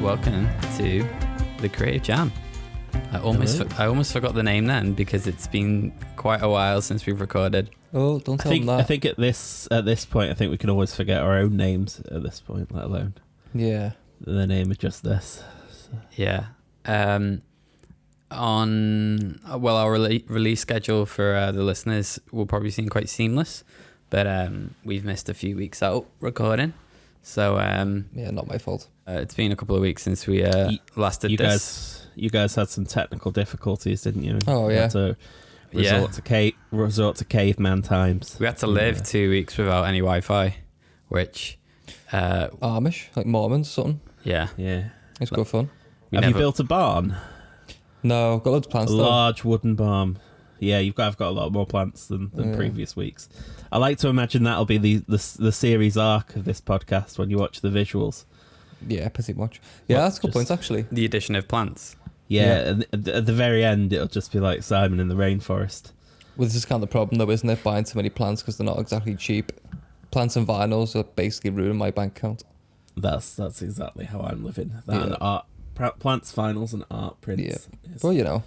welcome to the Creative Jam. I almost forgot the name then because it's been quite a while since we've recorded. Oh, don't tell them that. I think at this point, I think we can always forget our own names at this point, let alone the name of just this. So. Yeah. Our release schedule for the listeners will probably seem quite seamless, but we've missed a few weeks out recording. So not my fault. It's been a couple of weeks since we last did this. You guys had some technical difficulties, didn't you? Oh yeah. Had to resort to caveman times. We had to live 2 weeks without any Wi-Fi, which Amish, like Mormons, or something. Yeah. It's good fun. Have you built a barn? No, got loads of plants. A large wooden barn. Yeah, I've got a lot more plants than previous weeks. I like to imagine that'll be the series arc of this podcast when you watch the visuals. Yeah, pretty much. Yeah, that's a good point actually. The addition of plants. Yeah, and at the very end, it'll just be like Simon in the rainforest. Well, this is kind of the problem though, isn't it? Buying too many plants because they're not exactly cheap. Plants and vinyls are basically ruining my bank account. That's exactly how I'm living. That and art, plants, vinyls, and art prints. Yeah, well, you know,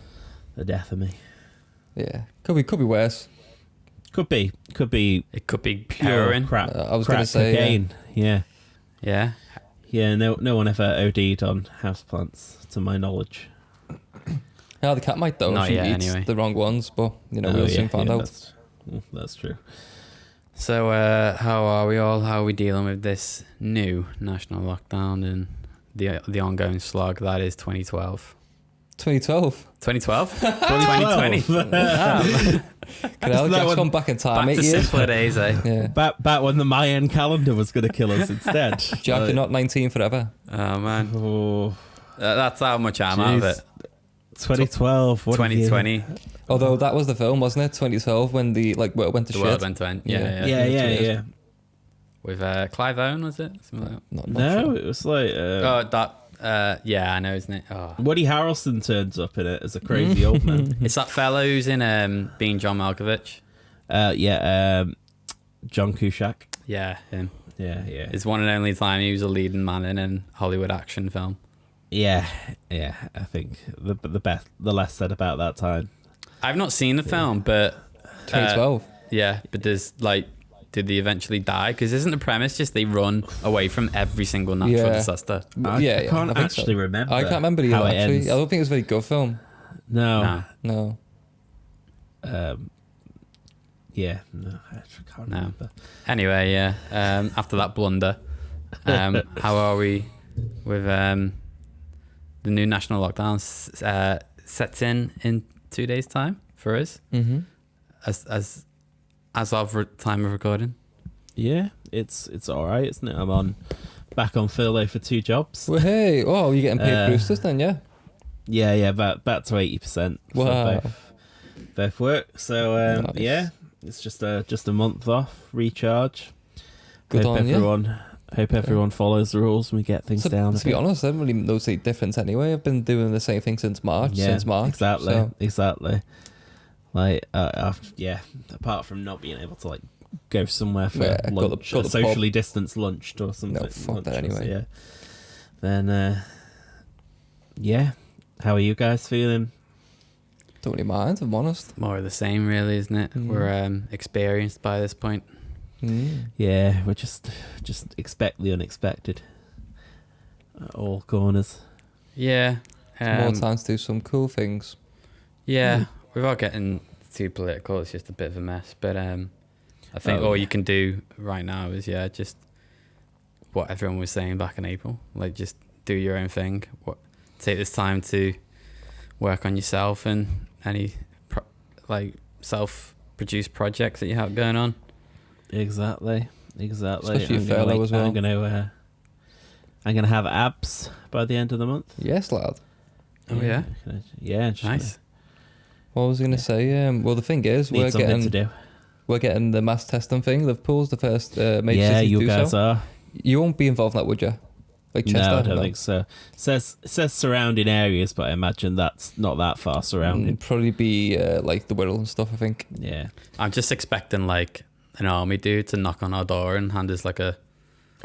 the death of me. Yeah, could be worse. Could be. It could be heroin. Crap. I was going to say cocaine. Yeah. No one ever OD'd on houseplants, to my knowledge. Yeah, the cat might though. Not she yet, eats anyway. the wrong ones, but we'll soon find out. That's true. So how are we all? How are we dealing with this new national lockdown and the ongoing slog that is 2012? 2012? 2012? 2020. Can I just come back in time? Back 8 to years? simpler days, eh? Yeah. Back when the Mayan calendar was going to kill us instead. Jack, you're not 19 forever. Oh, man. Oh. That's how much I'm out of it. 2012. 2020. Although that was the film, wasn't it? 2012 when the world went to shit. The world went to end. Yeah. With Clive Owen, was it? Something like that? No, sure. it was like... I know, isn't it? Oh. Woody Harrelson turns up in it as a crazy old man. It's that fellow who's in Being John Malkovich. John Cusack. Yeah, him. Yeah. It's one and only time he was a leading man in a Hollywood action film. Yeah. I think the less said about that time. I've not seen the film, but 2012. But did they eventually die? Because isn't the premise just they run away from every single natural disaster? I can't actually remember. I can't remember how either, it actually. ends. I don't think it's a very good film. No. Yeah, no, I can't remember. Anyway, after that blunder, how are we with the new national lockdown sets in 2 days' time for us? Mm-hmm. As of time of recording? Yeah, it's all right, isn't it? I'm back on furlough for 2 jobs. Well, hey, you're getting paid boosters then, yeah? Yeah, back to 80% for both work. So nice. Yeah, it's just a month off, recharge. Good on you. Hope everyone follows the rules and we get things down. To be honest, I haven't really noticed a difference anyway. I've been doing the same thing since March. Exactly. Like, apart from not being able to go somewhere for lunch, a socially distanced lunch or something. No, fuck that anyway. Then, how are you guys feeling? Don't really mind, if I'm honest. More of the same, really, isn't it? We're experienced by this point. Yeah, we're just expect the unexpected at all corners. Yeah. More time to do some cool things. Yeah. Without getting too political, it's just a bit of a mess. But I think all you can do right now is just what everyone was saying back in April. Just do your own thing. Take this time to work on yourself and any self-produced projects that you have going on. Exactly. Especially furlough as well. I'm gonna have abs by the end of the month. Yes, lad. Oh yeah. Nice. What was I going to say? Well, the thing is, we're getting the mass testing thing. Liverpool's the first major city to do so. Yeah, you guys are. You won't be involved in that, would you? Chester? No, I don't think so. It says surrounding areas, but I imagine that's not that far surrounding. It'd probably be the Wirral and stuff, I think. Yeah. I'm just expecting an army dude to knock on our door and hand us a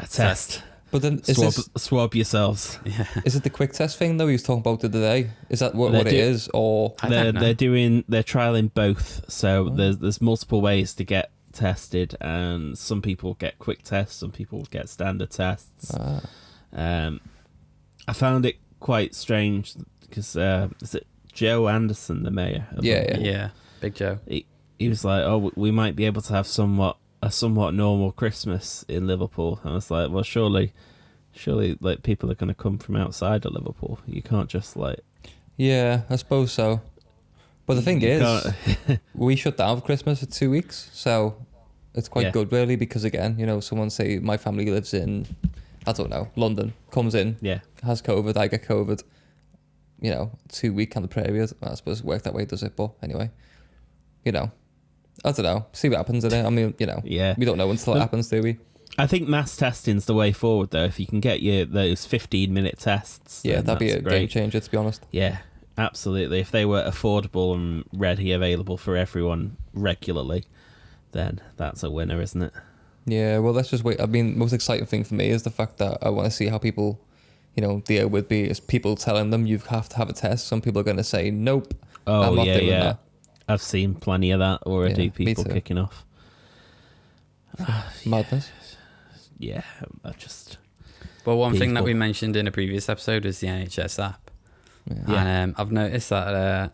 test. But then swab yourselves. Yeah. Is it the quick test thing though he was talking about the other day? Is that what it is, or they're trialing both? So there's multiple ways to get tested, and some people get quick tests, some people get standard tests. I found it quite strange because is it Joe Anderson, the mayor? Yeah, Big Joe. He was like, "Oh, we might be able to have a somewhat normal Christmas in Liverpool." And I was like, "Well, surely, like people are going to come from outside of Liverpool. You can't just like." Yeah, I suppose so. But the thing is, we shut down for Christmas for 2 weeks, so it's quite good, really, because again, someone say my family lives in, I don't know, London, comes in, has COVID, I get COVID, 2 week kind of period. I suppose it worked that way, does it? But anyway, I don't know. See what happens in it. I mean, we don't know until it happens, do we? I think mass testing's the way forward, though. If you can get those 15-minute tests, that'd be a game changer, to be honest. Yeah, absolutely. If they were affordable and ready, available for everyone regularly, then that's a winner, isn't it? Yeah, well, let's just wait. I mean, the most exciting thing for me is the fact that I want to see how people, deal with is people telling them you have to have a test. Some people are going to say, nope, I'm not doing that. I've seen plenty of that already, people kicking off. Madness. Yeah, Well, one thing that we mentioned in a previous episode was the NHS app. Yeah. And I've noticed that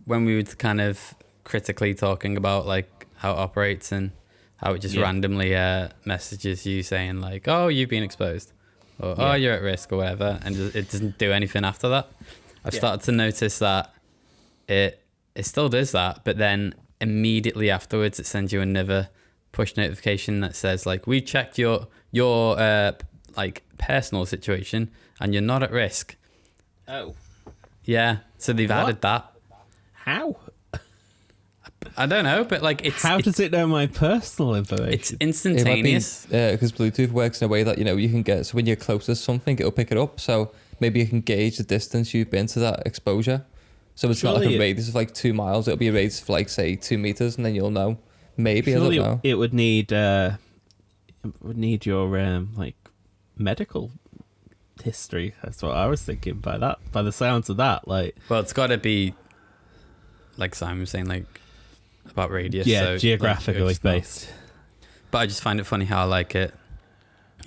when we were kind of critically talking about like how it operates and how it just randomly messages you saying like, oh, you've been exposed, or oh, you're at risk, or whatever, and it doesn't do anything after that. I've started to notice that it still does that, but then immediately afterwards it sends you another push notification that says like, we checked your like personal situation and you're not at risk. Oh. Yeah, so they've added that. How? I don't know, but like how does it know my personal information? It's instantaneous. Because Bluetooth works in a way that you can get, so when you're close to something it'll pick it up, so maybe you can gauge the distance you've been to that exposure. So it's not like a radius of like 2 miles. It'll be a radius of like, say, 2 meters, and then you'll know. Maybe, I don't know. It would need your like medical history. That's what I was thinking by the sounds of that. Like, well, it's got to be like Simon was saying, like about radius. Yeah, so, geographically like, based. But I just find it funny how like it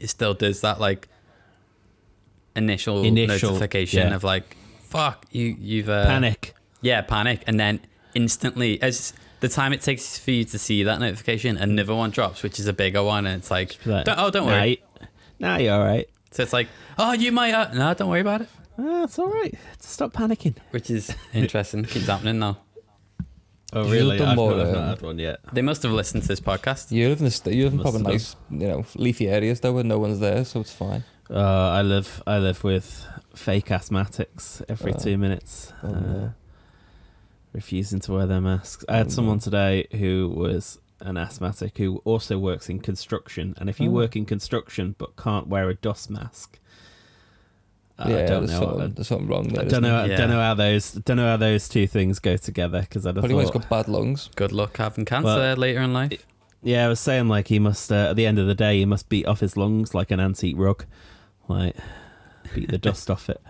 still does that like initial notification of like, fuck, you've panic. Yeah, panic, and then instantly, as the time it takes for you to see that notification, another one drops, which is a bigger one, and it's like, don't worry. Nah, you're all right. So it's like, oh, you might. No, don't worry about it. It's all right. Stop panicking. Which is interesting. Keeps happening now. Oh, really? I've not had one yet. They must have listened to this podcast. You live in probably nice, leafy areas though, where no one's there, so it's fine. I live with fake asthmatics every 2 minutes, refusing to wear their masks. I had someone today who was an asthmatic who also works in construction, and if you work in construction but can't wear a dust mask, I don't know. There's something wrong there. Don't know how those two things go together, because I probably he's got bad lungs. Good luck having cancer later in life. Yeah, I was saying like he must at the end of the day he must beat off his lungs like an antique rug, like beat the dust off it.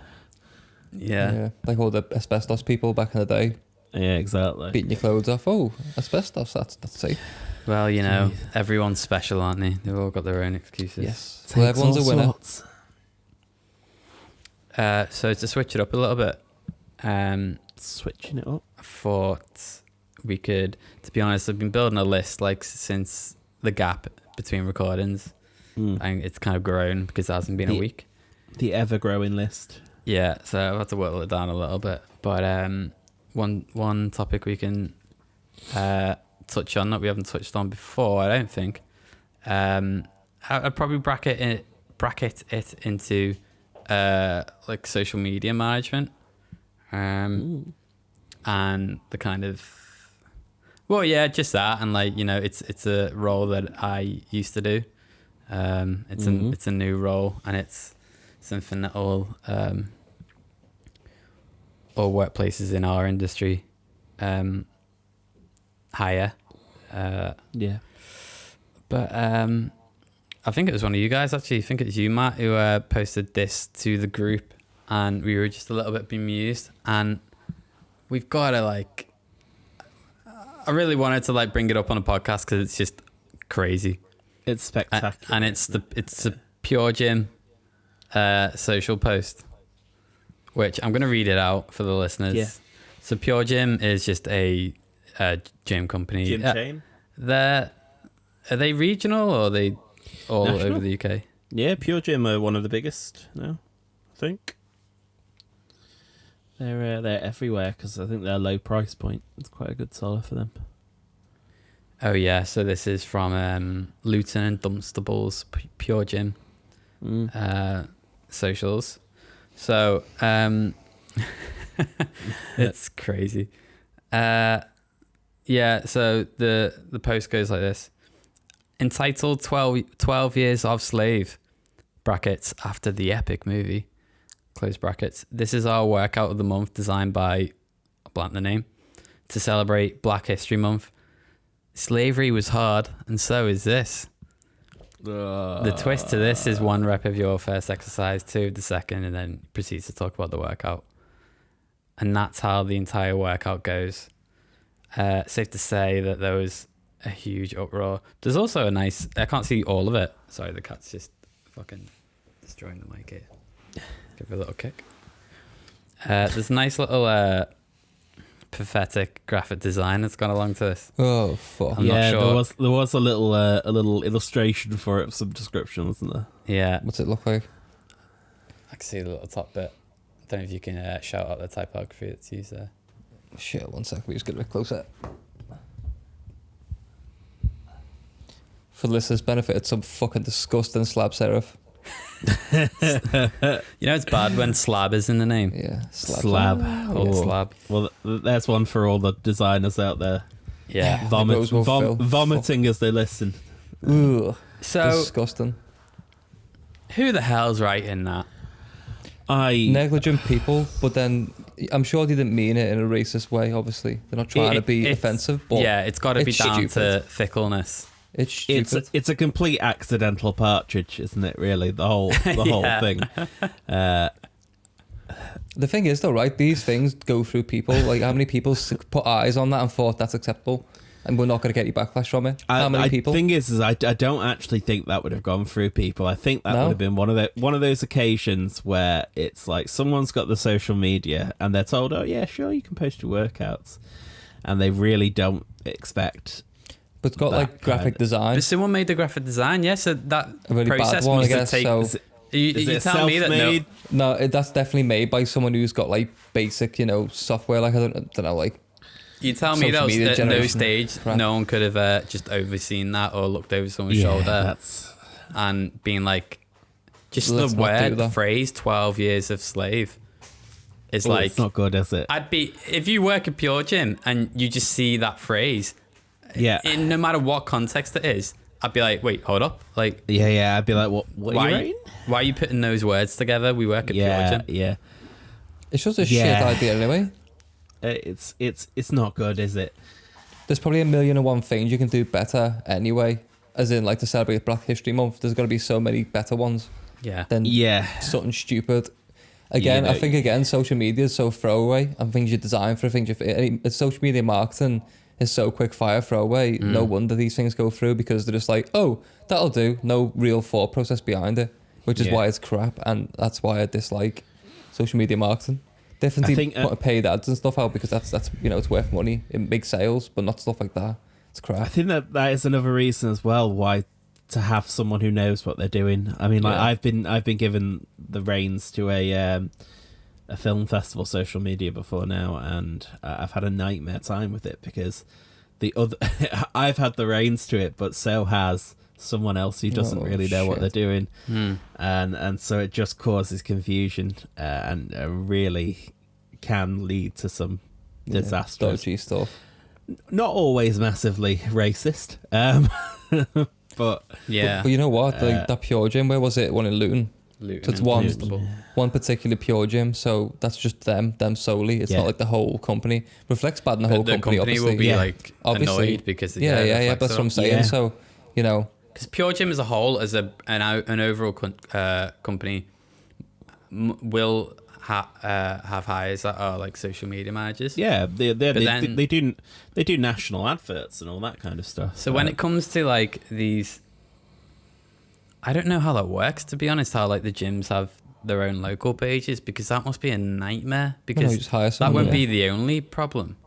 Yeah, like all the asbestos people back in the day. Yeah, exactly. Beating your clothes off. Oh, asbestos. That's safe. Well, everyone's special, aren't they? They've all got their own excuses. Yes. Well, everyone's a winner. So to switch it up a little bit, switching it up, I thought we could. To be honest, I've been building a list like since the gap between recordings, and it's kind of grown because it hasn't been a week. The ever-growing list. Yeah, so I've had to whittle it down a little bit, but one topic we can touch on that we haven't touched on before, I don't think. I'd probably bracket it into like social media management, and the kind of just that, and like it's a role that I used to do. It's a new role, and it's something that all workplaces in our industry hire. Yeah. But I think it was one of you guys actually. I think it was you, Matt, who posted this to the group, and we were just a little bit bemused. And we've got to like, I really wanted to like bring it up on a podcast because it's just crazy. It's spectacular, and it's the Pure Gym social post, which I'm gonna read it out for the listeners. Yeah. So Pure Gym is just a gym company. Gym chain. Are they regional or are they all National? over the UK? Yeah, Pure Gym are one of the biggest now, I think. They're everywhere because I think they're low price point. It's quite a good seller for them. Oh yeah, so this is from Luton and Dunstable's Pure Gym socials. So it's crazy. Yeah, so the post goes like this. Entitled 12 Years of Slave, brackets, after the epic movie, close brackets. This is our workout of the month designed by, I'll blank the name, to celebrate Black History Month. Slavery was hard, and so is this. The twist to this is 1 rep of your first exercise, 2 of the second, and then proceeds to talk about the workout. And that's how the entire workout goes. Safe to say that there was a huge uproar. There's also a nice, I can't see all of it. Sorry, the cat's just fucking destroying the mic here. Give it a little kick. There's a nice little pathetic graphic design that's gone along to this. Oh fuck! I'm not sure. there was a little illustration for it, some description, wasn't there? Yeah, What's it look like? I can see the little top bit. I don't know if you can shout out the typography that's used there. Shit, 1 sec. We just get a bit closer. For the listeners' benefit, it's some fucking disgusting slab serif. You know it's bad when slab is in the name. Yeah, Slab. Oh, slab. Well, there's one for all the designers out there. Yeah. Vomiting as they listen. Ugh, So disgusting. who the hell's writing that? Negligent people, but then I'm sure they didn't mean it in a racist way. Obviously, they're not trying to be offensive. But yeah, it's got to be it's down stupid. to fickleness. It's stupid. It's a complete accidental partridge, isn't it? Really, the whole Yeah. thing. The thing is, though, right? These things go through people. Like, how many people put eyes on that and thought that's acceptable, and we're not going to get any backlash from it? How many people? The thing is I don't actually think that would have gone through people. I think that No? would have been one of those occasions where it's like someone's got the social media and they're told, "Oh yeah, sure, you can post your workouts," and they really don't expect. But it's got like graphic design. But someone made the graphic design, yeah. So that A really process bad one, I must have guess. taken. So You tell me that no. self-made? no, that's definitely made by someone who's got like basic, software. Like I don't know, like You tell me social that media at no generation. stage Right. no one could have just overseen that or looked over someone's shoulder That's and been like, just Let's the not do word, the that. phrase 12 years of slave is like, it's not good, is it? I'd be, if you work at Pure Gym and you just see that phrase, Yeah. in no matter what context it is, I'd be like, wait, hold up. Like, Yeah. I'd be like, what are you writing? why are you putting those words together? We work at Pure Gym. Yeah. it's just a Yeah. shit idea anyway. It's not good, is it? There's probably 1,000,001 things you can do better anyway. As in, like to celebrate Black History Month, there's got to be so many better ones Yeah. than Yeah. something stupid. Again, I think social media is so throwaway, and things you design for things social media marketing is so quick fire throwaway. No wonder these things go through because they're just like, oh, that'll do. No real thought process behind it, which is why it's crap, and that's why I dislike social media marketing. Definitely put paid ads and stuff out because that's it's worth money. It makes sales, but not stuff like that. It's crap. I think that is another reason as well why to have someone who knows what they're doing. I mean, like I've been given the reins to a film festival social media before now, and I've had a nightmare time with it because I've had the reins to it, but so has someone else who doesn't really know what they're doing, and so it just causes confusion and really can lead to some disastrous dodgy stuff. Not always massively racist, but Yeah. But you know what? Like that Pure Gym, where was it? One in Luton. So it's and one particular Pure Gym, so that's just them solely. It's not like the whole company. Reflects bad in the whole the company, obviously. will be yeah. like Obviously. annoyed because Yeah, but that's what I'm saying. Yeah. So, because Pure Gym as a whole, as an overall company, will have hires that are like social media managers. Yeah, they do national adverts and all that kind of stuff. So when it comes to like these, I don't know how that works, to be honest. How like the gyms have their own local pages, because that must be a nightmare. Because just hire that someone, wouldn't be the only problem.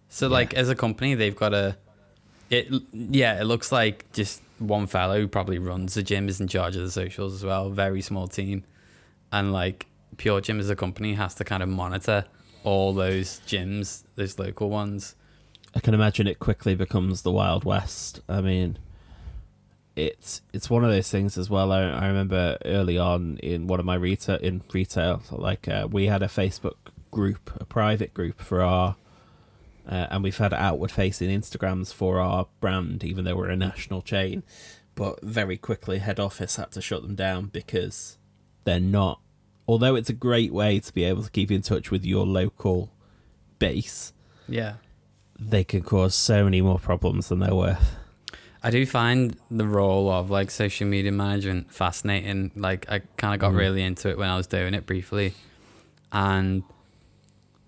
So like as a company, they've got it looks like just one fellow who probably runs the gym is in charge of the socials as well. Very small team, and like Pure Gym as a company has to kind of monitor all those gyms, those local ones. I can imagine it quickly becomes the Wild West. I mean, it's one of those things as well. I remember early on in one of my retail, like we had a Facebook group, a private group for our, and we've had outward facing Instagrams for our brand, even though we're a national chain. But very quickly, head office had to shut them down because they're not. Although it's a great way to be able to keep in touch with your local base, yeah, they can cause so many more problems than they're worth. I do find the role of like social media management fascinating. Like I kind of got really into it when I was doing it briefly, and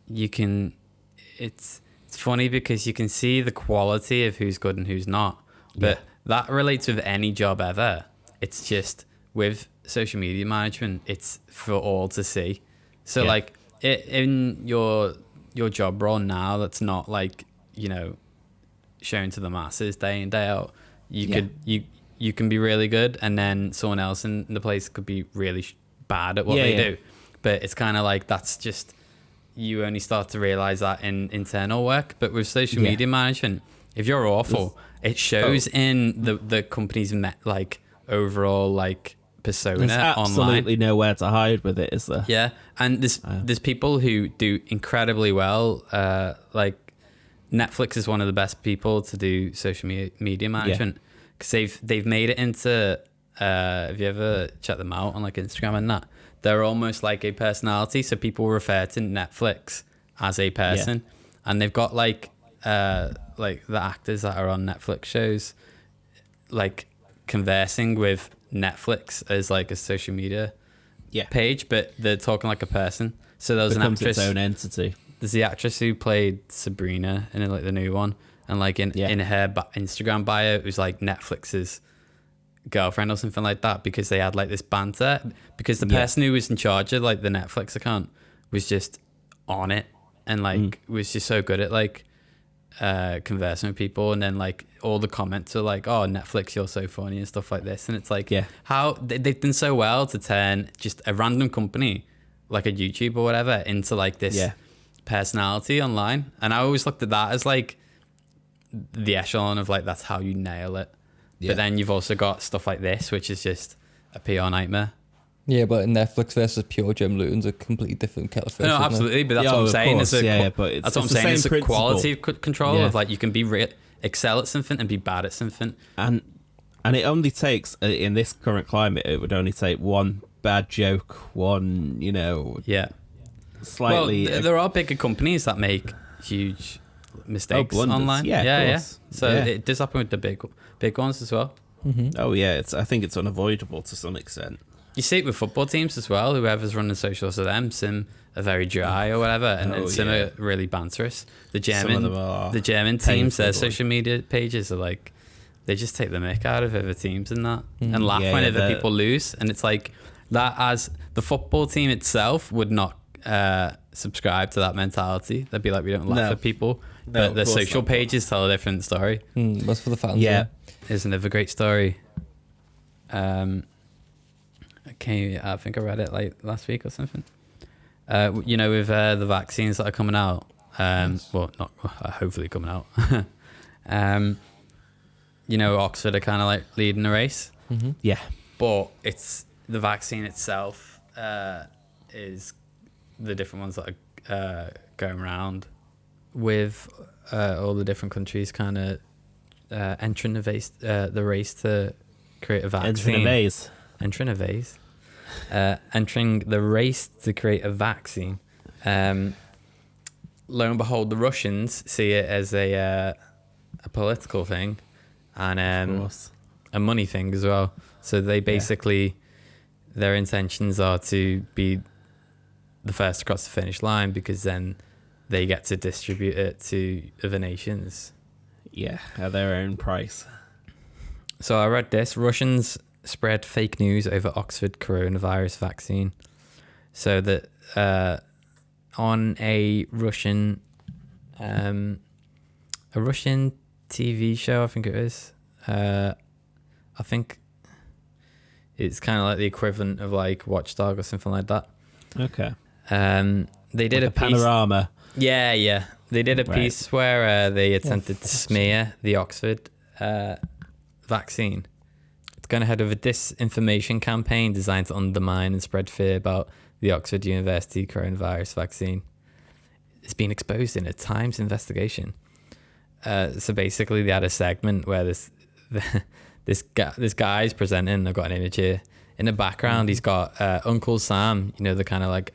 it's funny because you can see the quality of who's good and who's not, but that relates with any job ever. It's just with social media management, it's for all to see. So like in your job role now, that's not like, you know, shown to the masses day in day out. You can be really good, and then someone else in the place could be really bad at what they do. But it's kind of like that's just, you only start to realize that in internal work. But with social media management, if you're awful, it shows in the company's like overall like persona. There's absolutely online. Nowhere to hide with it, is there? Yeah, and there's people who do incredibly well. Like Netflix is one of the best people to do social media management, because they've made it into. Have you ever checked them out on like Instagram and that? They're almost like a personality, so people refer to Netflix as a person, and they've got like the actors that are on Netflix shows, like conversing with Netflix as like a social media page, but they're talking like a person. So there was an actress, its own entity. There's the actress who played Sabrina in like the new one, and like in her Instagram bio it was like Netflix's girlfriend or something like that, because they had like this banter, because the person who was in charge of like the Netflix account was just on it, and like was just so good at like conversing with people, and then like all the comments are like, oh, Netflix, you're so funny and stuff like this, and it's like how they've done so well to turn just a random company like a YouTube or whatever into like this personality online. And I always looked at that as like the echelon of like, that's how you nail it. But then you've also got stuff like this, which is just a PR nightmare. Yeah, but Netflix versus Pure Gym Luton's a completely different kettle of fish. No, absolutely. But that's what I'm saying. But that's what I'm saying. It's a quality control of like, you can be excel at something and be bad at something. And it only takes, in this current climate, it would only take one bad joke, one, you know, slightly. Well, there are bigger companies that make huge mistakes online. Yeah. So it does happen with the big ones as well. Mm-hmm. Oh yeah, I think it's unavoidable to some extent. You see it with football teams as well. Whoever's running socials of them, some are very dry or whatever, and then some are really banterous. The German teams, their social media pages are like, they just take the mick out of other teams and that, and laugh whenever people lose. And it's like that, as the football team itself would not subscribe to that mentality. They'd be like, we don't laugh at people. But the social pages tell a different story. That's for the fans. Yeah. Here's another great story. I think I read it like last week or something. You know, with the vaccines that are coming out. Well, not hopefully coming out. You know, Oxford are kind of like leading the race. Mm-hmm. Yeah. But it's the vaccine itself is the different ones that are going around with all the different countries kind of entering the race to create a vaccine. Entering the race to create a vaccine. Lo and behold, the Russians see it as a political thing, and a money thing as well. So they basically, their intentions are to be the first across the finish line, because then they get to distribute it to other nations. Yeah, at their own price. So I read this. Russians spread fake news over Oxford coronavirus vaccine. So that on a Russian TV show, I think it is. I think it's kind of like the equivalent of like Watchdog or something like that. Okay. They did like a piece, panorama. Yeah. They did a piece where they attempted to smear the Oxford vaccine. It's going ahead of a disinformation campaign designed to undermine and spread fear about the Oxford University coronavirus vaccine. It's been exposed in a Times investigation. So basically, they had a segment where this guy's presenting. I've got an image here. In the background, he's got Uncle Sam. You know, the kind of like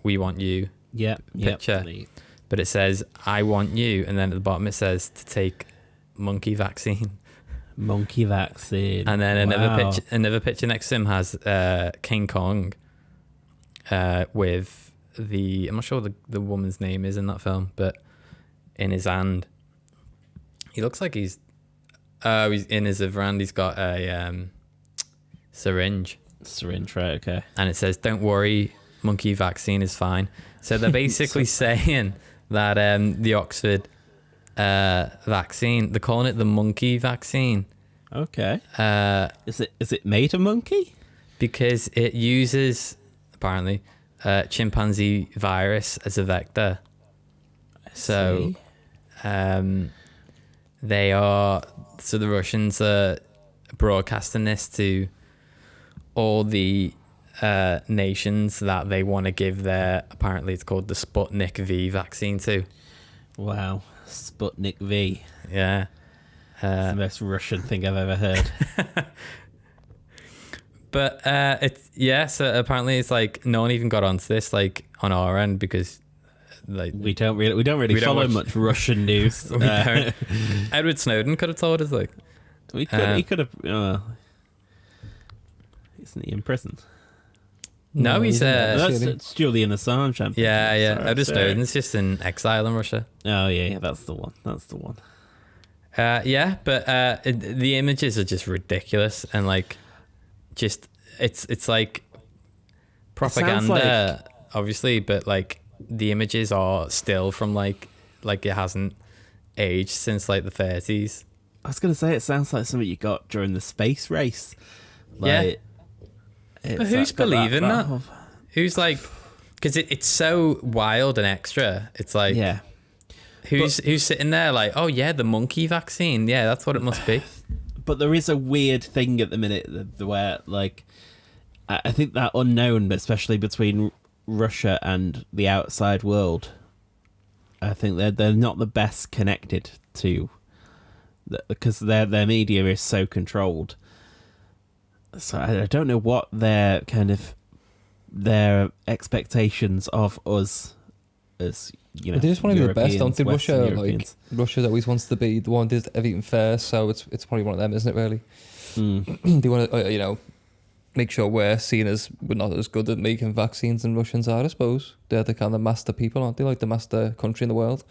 "We want you" picture. Yep. But it says "I want you," and then at the bottom it says to take monkey vaccine. Monkey vaccine. And then another picture next to him has King Kong with I'm not sure what the woman's name is in that film, but in his hand. He looks like he's in his other hand. He's got a syringe. Syringe, right? Okay. And it says, "Don't worry, monkey vaccine is fine." So they're basically saying that the Oxford vaccine, they're calling it the monkey vaccine. Okay. Is it made of monkey? Because it uses apparently chimpanzee virus as a vector. So the Russians are broadcasting this to all the nations that they want to give their, apparently it's called the Sputnik V vaccine to. Wow. Sputnik V. Yeah. It's the most Russian thing I've ever heard. But so apparently it's like no one even got onto this like on our end, because like we don't really follow much Russian news. We don't. Edward Snowden could have told us, like he could have. Isn't he in prison? No, he's it's Julian Assange. Yeah. Edward Snowden's just in exile in Russia. Oh yeah, that's the one. But the images are just ridiculous, and like, just it's like propaganda, obviously, but like the images are still from like it hasn't aged since like the 30s. I was gonna say it sounds like something you got during the space race. Like, but who's believing that? Who's like, because it's so wild and extra. It's like, who's sitting there like, oh yeah, the monkey vaccine, yeah, that's what it must be. But there is a weird thing at the minute where, like, I think that unknown, especially between Russia and the outside world, I think they're not the best connected to, because their media is so controlled. So I don't know what their expectations of us as, you know, they just want to be the best, don't they? Russia, like Russia always wants to be the one that does everything first, so it's probably one of them, isn't it? Really, they want to make sure we're seen as we're not as good at making vaccines than Russians are. I suppose they're the kind of master people, aren't they? Like the master country in the world.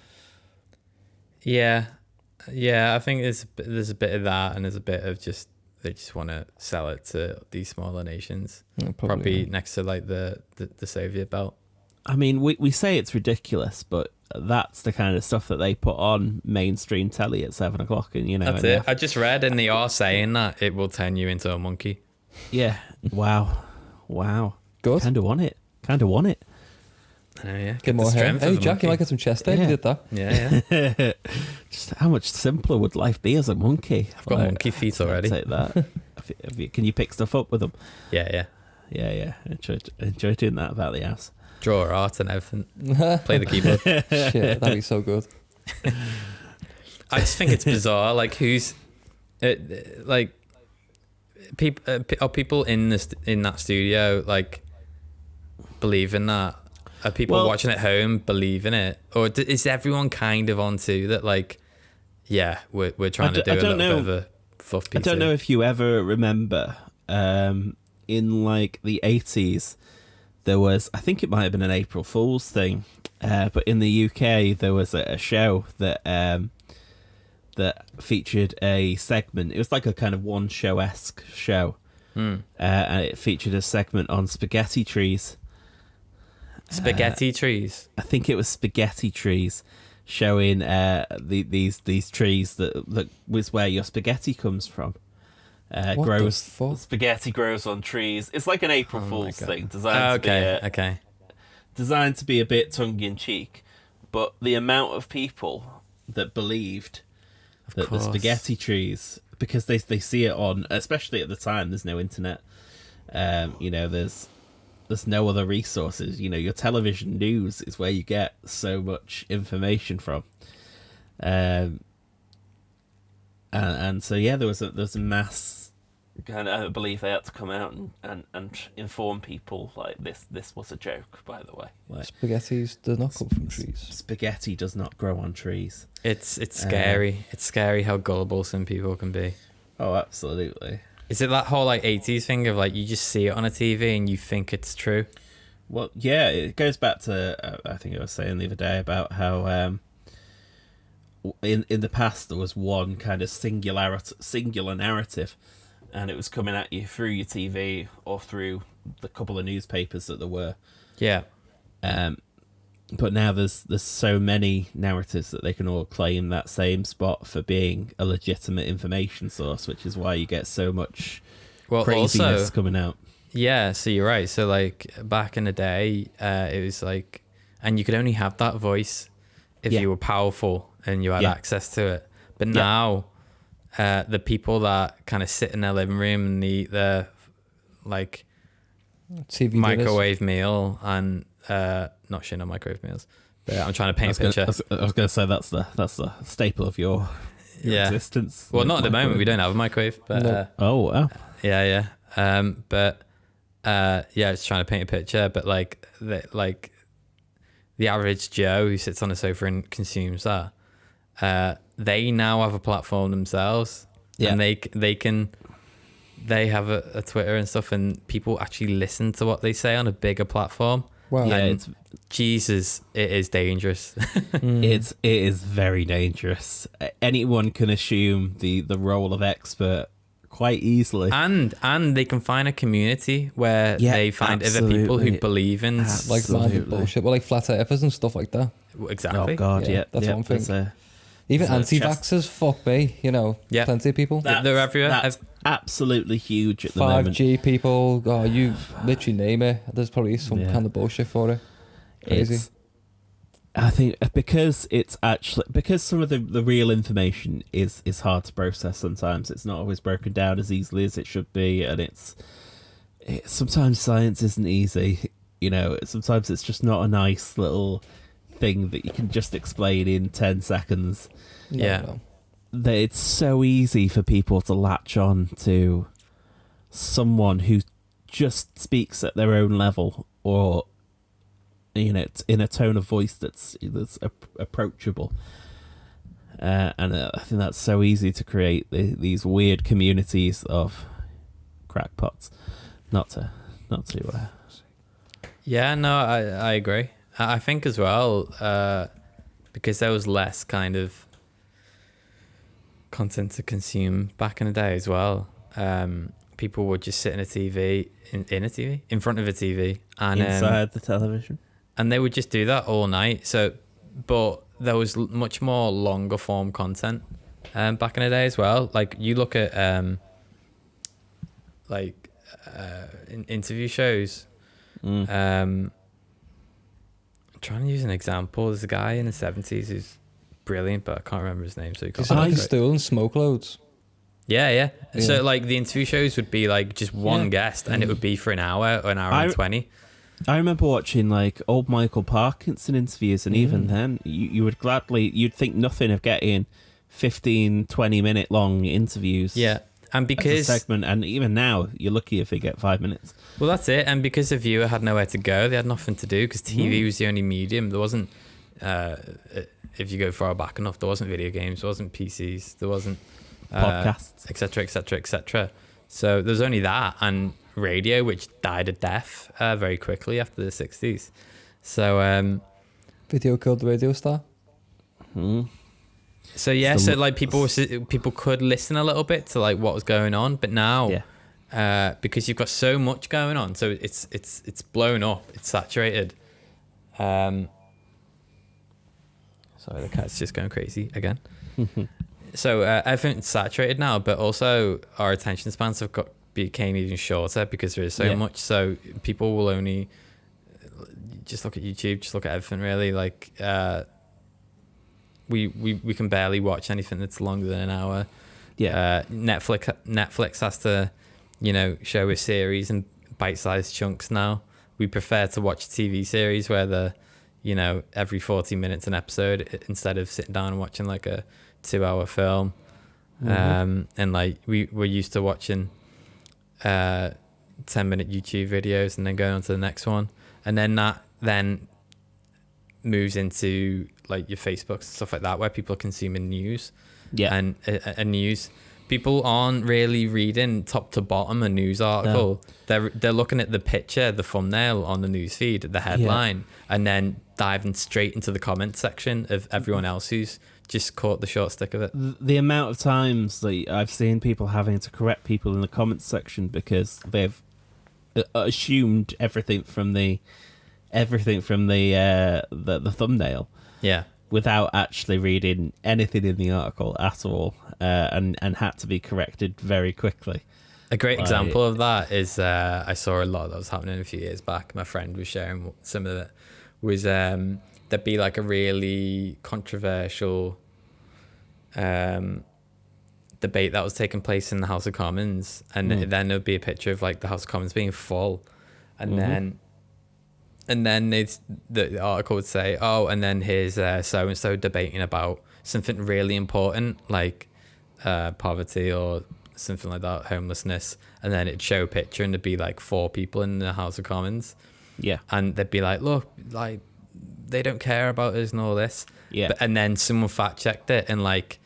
Yeah. I think there's a bit of that, and there's a bit of just they just want to sell it to these smaller nations, probably next to like the Soviet belt. I mean, we say it's ridiculous, but that's the kind of stuff that they put on mainstream telly at 7:00, and you know. That's it. I just read, and they are saying that it will turn you into a monkey. Yeah. Wow. Good. Kind of want it. Get more hair. Hey, Jack, you might get some chest hair. You did that. Yeah. Just how much simpler would life be as a monkey? I've got monkey feet already. Take that. Can you pick stuff up with them? Yeah. Enjoy doing that about the house. Draw art and everything. Play the keyboard. Shit, that'd be so good. I just think it's bizarre. Like, who's like people? Are people in that studio like believing that? Are people watching at home believing it, or is everyone kind of onto that? Like, yeah, we're trying to do a little bit of a fluff I PC. don't know if you ever remember, in like the 80s, there was, I think it might have been an April Fool's thing, but in the UK there was a show that that featured a segment. It was like a kind of one show-esque show, and it featured a segment on spaghetti trees. Spaghetti trees. I think it was spaghetti trees, showing these trees that was where your spaghetti comes from. Spaghetti grows on trees. It's like an April Fool's thing, designed to be a bit tongue in cheek, but the amount of people that believed that the spaghetti trees, because they see it on, especially at the time, there's no internet. There's no other resources. Your television news is where you get so much information from. And so there was a mass kind of, I believe they had to come out and inform people like this was a joke, by the way. Like, Spaghettis do not come from trees. Spaghetti does not grow on trees. It's scary. It's scary how gullible some people can be. Oh, absolutely. Is it that whole like 80s thing of like you just see it on a TV and you think it's true? Well, yeah, it goes back to I think I was saying the other day about how in the past there was one kind of singular narrative, and it was coming at you through your TV or through the couple of newspapers that there were. Yeah. But now there's so many narratives that they can all claim that same spot for being a legitimate information source, which is why you get so much craziness also, coming out. Yeah, so you're right. So like back in the day, it was like, and you could only have that voice if you were powerful and you had access to it. But now, the people that kind of sit in their living room and eat their like TV microwave meal and not shitting on microwave meals, but I'm trying to paint a picture. I was going to say that's the staple of your existence. Well, not at the moment. We don't have a microwave, but No. Oh wow. Yeah. It's trying to paint a picture, but like the average Joe who sits on a sofa and consumes that, they now have a platform themselves, and they have a Twitter and stuff, and people actually listen to what they say on a bigger platform. Wow. Yeah, it is dangerous. It is very dangerous. Anyone can assume the role of expert quite easily, and they can find a community where they find other people who believe in like random bullshit, well, like flat earthers and stuff like that. Exactly. Oh god, that's one thing. Even anti-vaxxers, fuck me, plenty of people. They're everywhere. That's absolutely huge at the moment. 5G people, you literally name it. There's probably some kind of bullshit for it. Crazy. I think because some of the real information is hard to process sometimes. It's not always broken down as easily as it should be, and sometimes science isn't easy. Sometimes it's just not a nice little thing that you can just explain in 10 seconds. No. That it's so easy for people to latch on to someone who just speaks at their own level, or in a tone of voice that's approachable, and I think that's so easy to create these weird communities of crackpots. Not to Yeah, no, I agree. I think as well, because there was less kind of content to consume back in the day as well. People would just sit in in front of a TV, and inside the television, and they would just do that all night. So, but there was much more longer form content back in the day as well. Like you look at interview shows. I'm trying to use an example. There's a guy in the 70s who's brilliant, but I can't remember his name. So you can't. He's still and smoke loads. Yeah. So like the interview shows would be like just one guest, and it would be for an hour or an hour and 20. I remember watching like old Michael Parkinson interviews, and even then you'd think nothing of getting 15-20 minute long interviews. Yeah. And because as a segment, and even now you're lucky if they get 5 minutes. Well, that's it. And because the viewer had nowhere to go, they had nothing to do because TV was the only medium. There wasn't, if you go far back enough, there wasn't video games, there wasn't PCs, there wasn't podcasts, etc., etc., etc. So there's only that, and radio, which died a death very quickly after the 60s. So Video killed the radio star. So yeah, so like people could listen a little bit to like what was going on, but now because you've got so much going on, so it's blown up, it's saturated. Sorry, the cat's just going crazy again. So everything's saturated now, but also our attention spans became even shorter because there is so much. So people will only just look at YouTube, just look at everything really. Like we can barely watch anything that's longer than an hour. Netflix has to, show a series in bite-sized chunks now. We prefer to watch a TV series where every 40 minutes an episode instead of sitting down and watching like a 2-hour film. And like we're used to watching 10-minute YouTube videos and then going on to the next one, and then that moves into like your Facebooks and stuff like that, where people are consuming news. And a news, people aren't really reading top to bottom a news article. They're looking at the picture, the thumbnail on the news feed, the headline, and then diving straight into the comment section of everyone else who's just caught the short stick of it. The amount of times that I've seen people having to correct people in the comments section because they've assumed everything from the thumbnail, without actually reading anything in the article at all, and had to be corrected very quickly. A great example of that is I saw a lot of that was happening a few years back. My friend was sharing some of it. Was there'd be like a really controversial debate that was taking place in the House of Commons, and then there'd be a picture of like the House of Commons being full, and then the article would say, and then here's so and so debating about something really important like poverty or something like that, homelessness, and then it'd show a picture and there'd be like 4 people in the House of Commons. And they'd be like, look, like they don't care about us and all this. And then someone fact checked it, and like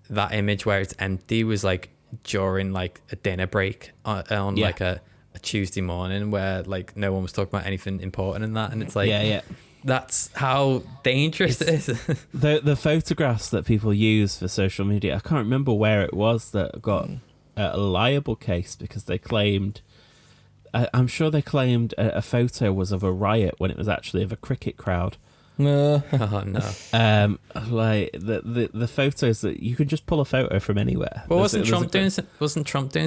that image where it's empty was like during like a dinner break on like a Tuesday morning where like no one was talking about anything important in that, and it's like that's how dangerous it is. the photographs that people use for social media, I can't remember where it was that got a liable case because they claimed, I'm sure they claimed a photo was of a riot when it was actually of a cricket crowd. No. Oh no. Like the photos that you can just pull a photo from anywhere. Well, wasn't Trump doing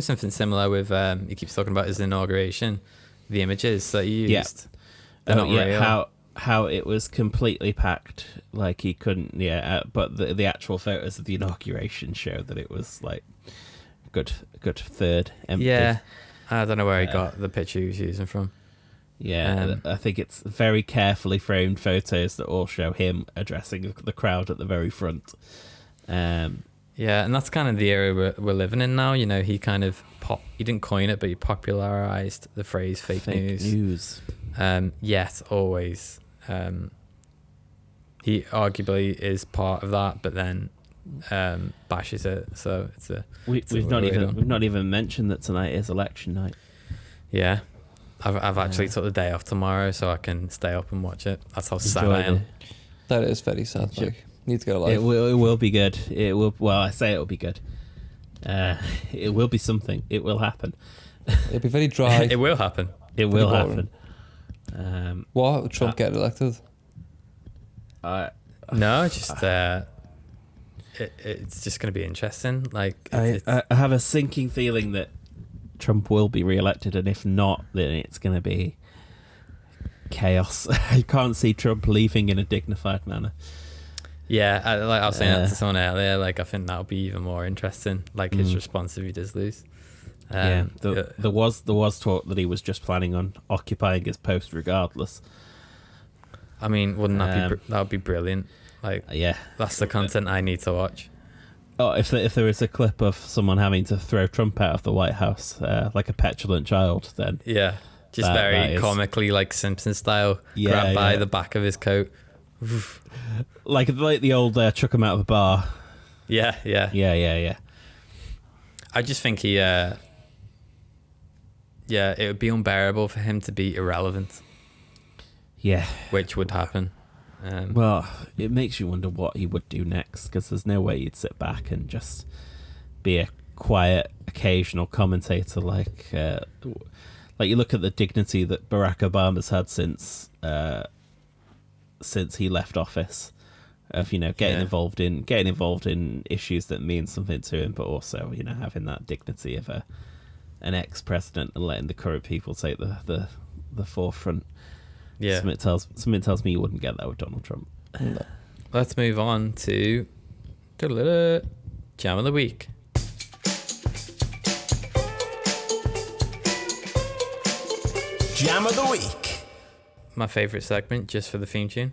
something similar with he keeps talking about his inauguration, the images that he used? How it was completely packed, like he couldn't. But the actual photos of the inauguration show that it was like good third empty. Yeah, I don't know where he got the picture he was using from. I think it's very carefully framed photos that all show him addressing the crowd at the very front. And that's kind of the era we're living in now. He kind of he didn't coin it, but he popularized the phrase fake news. Yes, always. He arguably is part of that, but then bashes it. So we've not even mentioned that tonight is election night. Yeah. I've actually took the day off tomorrow so I can stay up and watch it. That's how sad I am. That is very sad. Like, need to get a life. It will be good. It will. Well, I say it will be good. It will be something. It will happen. It'll be very dry. It will happen. It will happen. What? Would Trump get elected? No, just it's just going to be interesting. Like I have a sinking feeling that Trump will be re-elected, and if not, then it's going to be chaos. I can't see Trump leaving in a dignified manner. Yeah, I was saying that to someone earlier. Like, I think that'll be even more interesting. Like his response if he does lose. There was talk that he was just planning on occupying his post regardless. I mean, wouldn't that would be brilliant? Like, that's the content I need to watch. Oh, if there is a clip of someone having to throw Trump out of the White House like a petulant child, then just very comically, like Simpson style, grabbed by the back of his coat, like the old chuck him out of the bar. Yeah. I just think he, it would be unbearable for him to be irrelevant. Yeah. Which would happen. Well, it makes you wonder what he would do next, because there's no way you'd sit back and just be a quiet, occasional commentator like you look at the dignity that Barack Obama's had since he left office, of getting involved in issues that mean something to him, but also having that dignity of an ex-president and letting the current people take the forefront. Yeah, something tells me you wouldn't get that with Donald Trump. No. Let's move on to Jam of the Week. Jam of the Week. My favourite segment, just for the theme tune.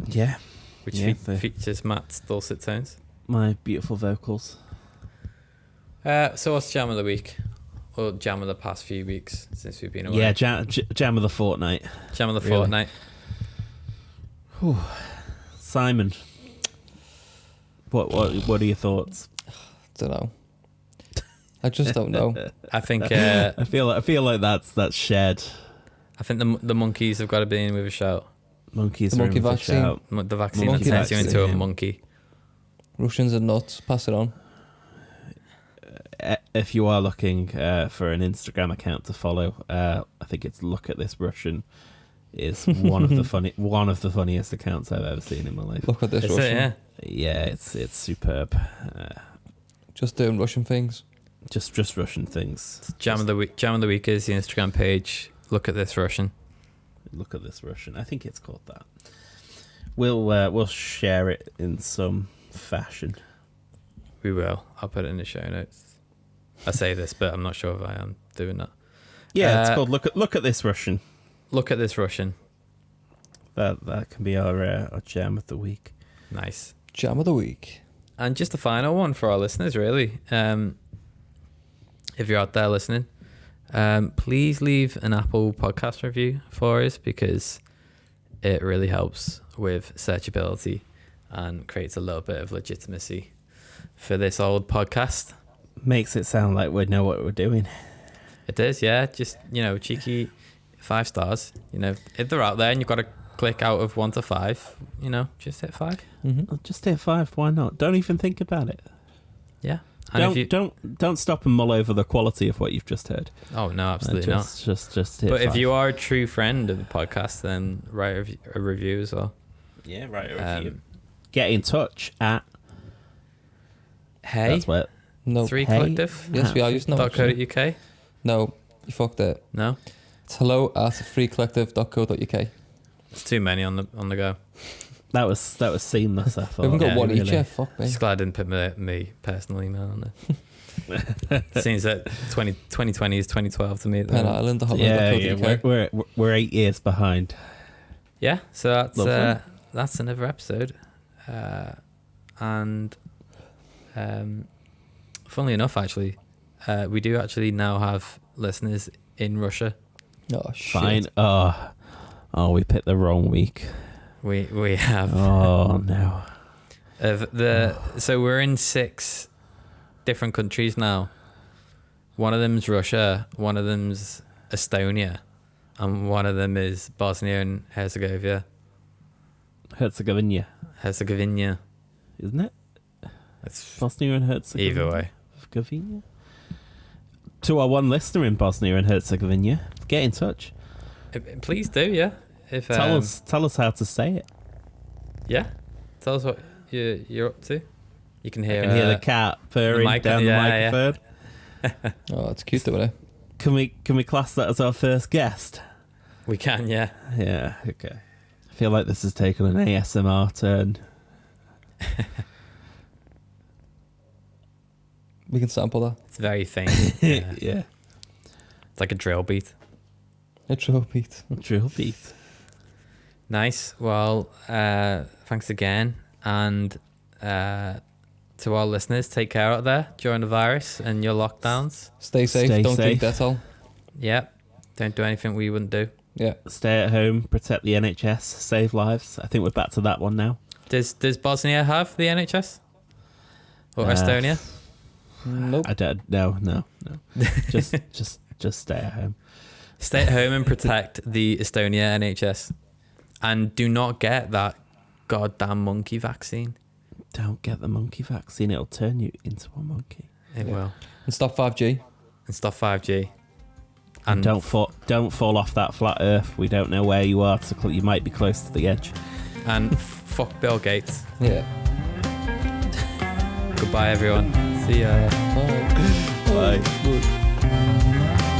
Yeah. Which features Matt's dulcet tones. My beautiful vocals. So what's Jam of the Week? Or Jam of the past few weeks since we've been away? Yeah, Jam of the fortnight. Jam of the fortnight. Whew. Simon, what are your thoughts? Don't know. I just don't know. I think I feel like that's shared. I think the monkeys have got to be in with a shout. Monkeys, the monkey vaccine. The vaccine that turns you into a monkey. Russians are nuts. Pass it on. If you are looking for an Instagram account to follow, I think it's Look at This Russian is one of the funniest accounts I've ever seen in my life. Look at this Is Russian. it, yeah, it's superb. Just doing Russian things. Just Russian things. Jam of the Week. Jam of the Week is the Instagram page. Look at this Russian. Look at This Russian. I think it's called that. We'll share it in some fashion. We will. I'll put it in the show notes. I say this, but I'm not sure if I am doing that. Yeah, it's called Look at This Russian. Look at this Russian. That can be our jam of the week. Nice. Jam of the Week. And just a final one for our listeners, really. If you're out there listening, please leave an Apple podcast review for us, because it really helps with searchability and creates a little bit of legitimacy for this old podcast. Makes it sound like we know what we're doing. It is, yeah. Just, cheeky 5 stars. If they're out there and you've got to click out of 1 to 5, just hit 5. Mm-hmm. Just hit 5. Why not? Don't even think about it. Yeah. And don't stop and mull over the quality of what you've just heard. Oh no, absolutely not. Just hit But 5. if you are a true friend of the podcast, then write a review as well. Yeah, write a review. Get in touch at Hey. That's what. No. 3 Hey. Collective. Yes, we are using that. .co.uk. No, you fucked it. No, It's hello@freecollective.co.uk. it's too many on the go. That was seamless. I thought. We haven't got Yeah, one each really. yet. Fuck me. Just glad I didn't put my personal email on it. Seems that 2020 is 2012 to me. At the Pen moment. Island. Yeah. We're 8 years behind. Yeah, so Lovely. that's another episode. And funnily enough, actually, we do actually now have listeners in Russia. Oh shit. Fine. Oh, we picked the wrong week. We have. Oh no. So we're in 6 different countries now. One of them's Russia, one of them's Estonia, and one of them is Bosnia and Herzegovina. Herzegovina, isn't it? It's Bosnia and Herzegovina. either way. Herzegovina. To our one listener in Bosnia and Herzegovina, get in touch. Please do, yeah. If Tell us how to say it. Yeah, tell us what you're up to. You can hear. I can hear the cat purring down the microphone. Oh, it's cute though, isn't it? Can we class that as our first guest? We can, yeah. Yeah. Okay. I feel like this has taken an ASMR turn. We can sample that. It's very faint. Yeah. Yeah. It's like a drill beat. A drill beat. Drill beat. Nice. Well, thanks again, and to our listeners, take care out there during the virus and your lockdowns. Stay safe. Stay Don't safe. drink Dettol. Yep. Don't do anything we wouldn't do. Yeah. Stay at home. Protect the NHS. Save lives. I think we're back to that one now. Does Bosnia have the NHS or Estonia? Nope. I don't. No. just stay at home. Stay at home and protect the Estonia NHS, and do not get that goddamn monkey vaccine. Don't get the monkey vaccine. It'll turn you into a monkey. It will. And stop 5G. And stop 5G. And don't fall off that flat Earth. We don't know where you are. So you might be close to the edge. And fuck Bill Gates. Yeah. Goodbye, everyone. See ya. Bye. Bye.